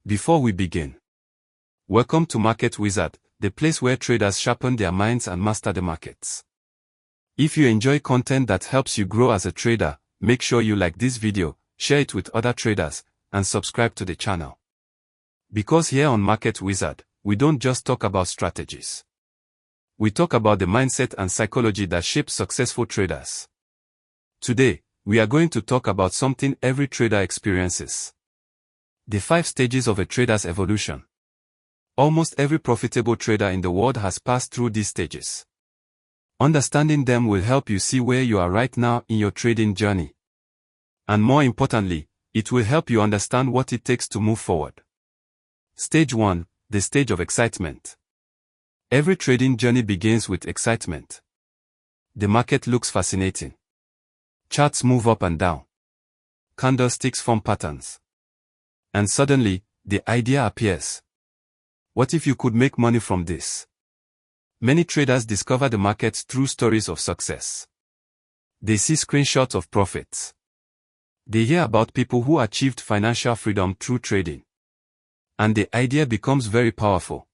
Before we begin, welcome to Market Wizard, the place where traders sharpen their minds and master the markets. If you enjoy content that helps you grow as a trader, make sure you like this video, share it with other traders, and subscribe to the channel. Because here on Market Wizard, we don't just talk about strategies. We talk about the mindset and psychology that shape successful traders. Today, we are going to talk about something every trader experiences. The 5 stages of a trader's evolution. Almost every profitable trader in the world has passed through these stages. Understanding them will help you see where you are right now in your trading journey. And more importantly, it will help you understand what it takes to move forward. Stage 1, the stage of excitement. Every trading journey begins with excitement. The market looks fascinating. Charts move up and down. Candlesticks form patterns. And suddenly, the idea appears. What if you could make money from this? Many traders discover the markets through stories of success. They see screenshots of profits. They hear about people who achieved financial freedom through trading. And the idea becomes very powerful.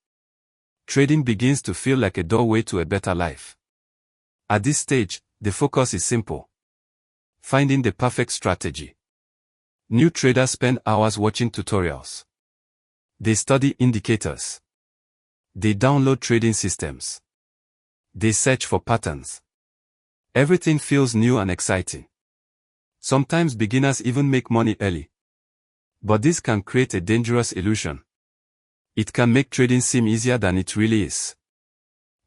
Trading begins to feel like a doorway to a better life. At this stage, the focus is simple. Finding the perfect strategy. New traders spend hours watching tutorials. They study indicators. They download trading systems. They search for patterns. Everything feels new and exciting. Sometimes beginners even make money early. But this can create a dangerous illusion. It can make trading seem easier than it really is.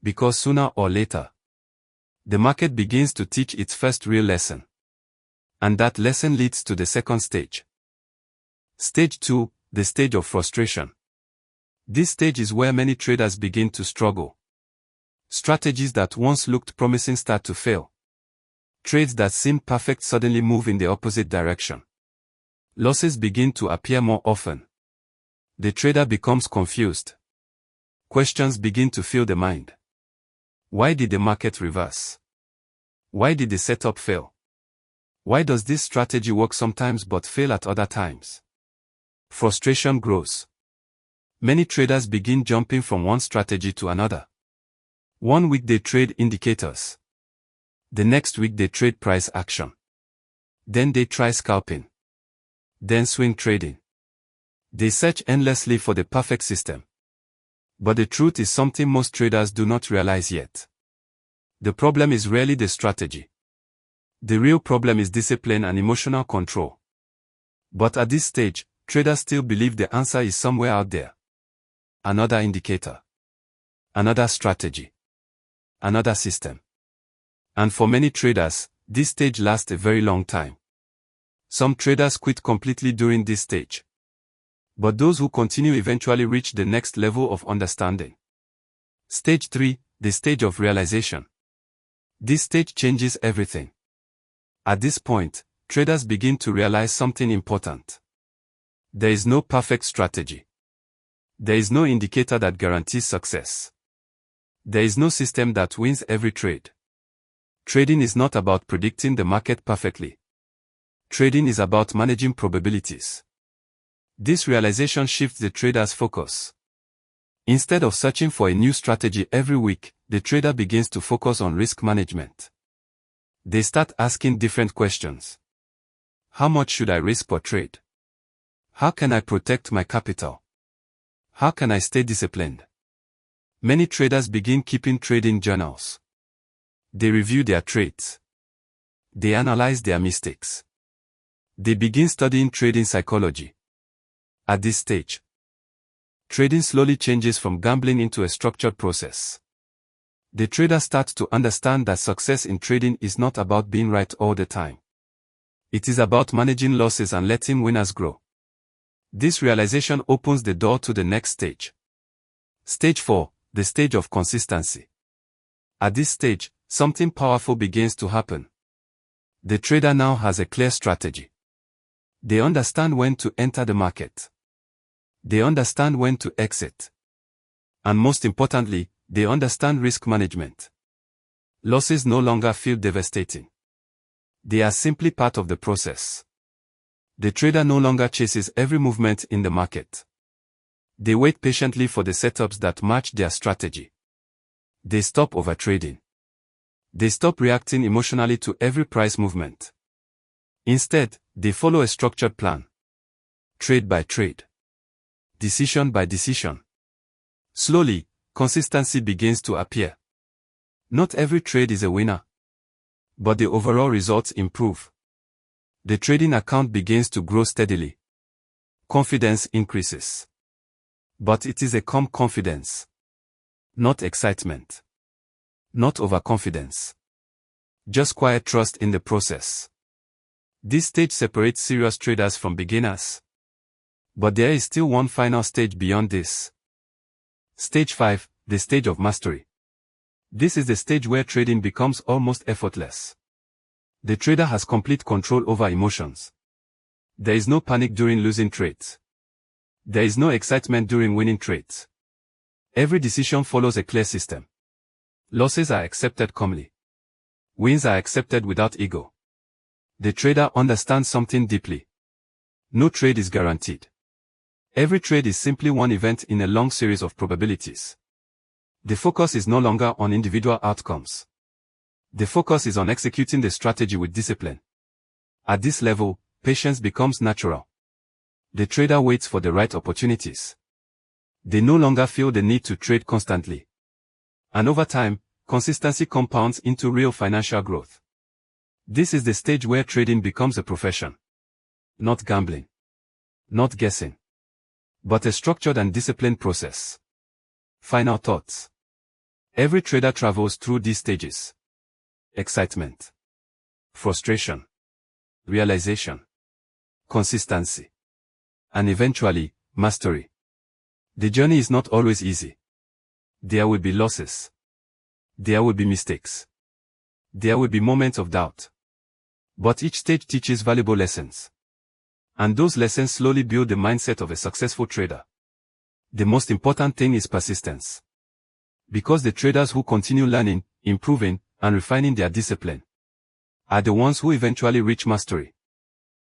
Because sooner or later, the market begins to teach its first real lesson. And that lesson leads to the second stage. Stage 2, the stage of frustration. This stage is where many traders begin to struggle. Strategies that once looked promising start to fail. Trades that seemed perfect suddenly move in the opposite direction. Losses begin to appear more often. The trader becomes confused. Questions begin to fill the mind. Why did the market reverse? Why did the setup fail? Why does this strategy work sometimes but fail at other times? Frustration grows. Many traders begin jumping from one strategy to another. One week they trade indicators. The next week they trade price action. Then they try scalping. Then swing trading. They search endlessly for the perfect system. But the truth is something most traders do not realize yet. The problem is rarely the strategy. The real problem is discipline and emotional control. But at this stage, traders still believe the answer is somewhere out there. Another indicator. Another strategy. Another system. And for many traders, this stage lasts a very long time. Some traders quit completely during this stage. But those who continue eventually reach the next level of understanding. Stage 3, the stage of realization. This stage changes everything. At this point, traders begin to realize something important. There is no perfect strategy. There is no indicator that guarantees success. There is no system that wins every trade. Trading is not about predicting the market perfectly. Trading is about managing probabilities. This realization shifts the trader's focus. Instead of searching for a new strategy every week, the trader begins to focus on risk management. They start asking different questions. How much should I risk per trade? How can I protect my capital? How can I stay disciplined? Many traders begin keeping trading journals. They review their trades. They analyze their mistakes. They begin studying trading psychology. At this stage, trading slowly changes from gambling into a structured process. The trader starts to understand that success in trading is not about being right all the time. It is about managing losses and letting winners grow. This realization opens the door to the next stage. Stage 4, the stage of consistency. At this stage, something powerful begins to happen. The trader now has a clear strategy. They understand when to enter the market. They understand when to exit. And most importantly, they understand risk management. Losses no longer feel devastating. They are simply part of the process. The trader no longer chases every movement in the market. They wait patiently for the setups that match their strategy. They stop overtrading. They stop reacting emotionally to every price movement. Instead, they follow a structured plan. Trade by trade. Decision by decision. Slowly, consistency begins to appear. Not every trade is a winner, but the overall results improve. The trading account begins to grow steadily. Confidence increases. But it is a calm confidence. Not excitement. Not overconfidence. Just quiet trust in the process. This stage separates serious traders from beginners. But there is still one final stage beyond this. Stage 5, the stage of mastery. This is the stage where trading becomes almost effortless. The trader has complete control over emotions. There is no panic during losing trades. There is no excitement during winning trades. Every decision follows a clear system. Losses are accepted calmly. Wins are accepted without ego. The trader understands something deeply. No trade is guaranteed. Every trade is simply one event in a long series of probabilities. The focus is no longer on individual outcomes. The focus is on executing the strategy with discipline. At this level, patience becomes natural. The trader waits for the right opportunities. They no longer feel the need to trade constantly. And over time, consistency compounds into real financial growth. This is the stage where trading becomes a profession. Not gambling. Not guessing. But a structured and disciplined process. Final thoughts. Every trader travels through these stages. Excitement. Frustration. Realization. Consistency. And eventually, mastery. The journey is not always easy. There will be losses. There will be mistakes. There will be moments of doubt. But each stage teaches valuable lessons. And those lessons slowly build the mindset of a successful trader. The most important thing is persistence. Because the traders who continue learning, improving, and refining their discipline are the ones who eventually reach mastery.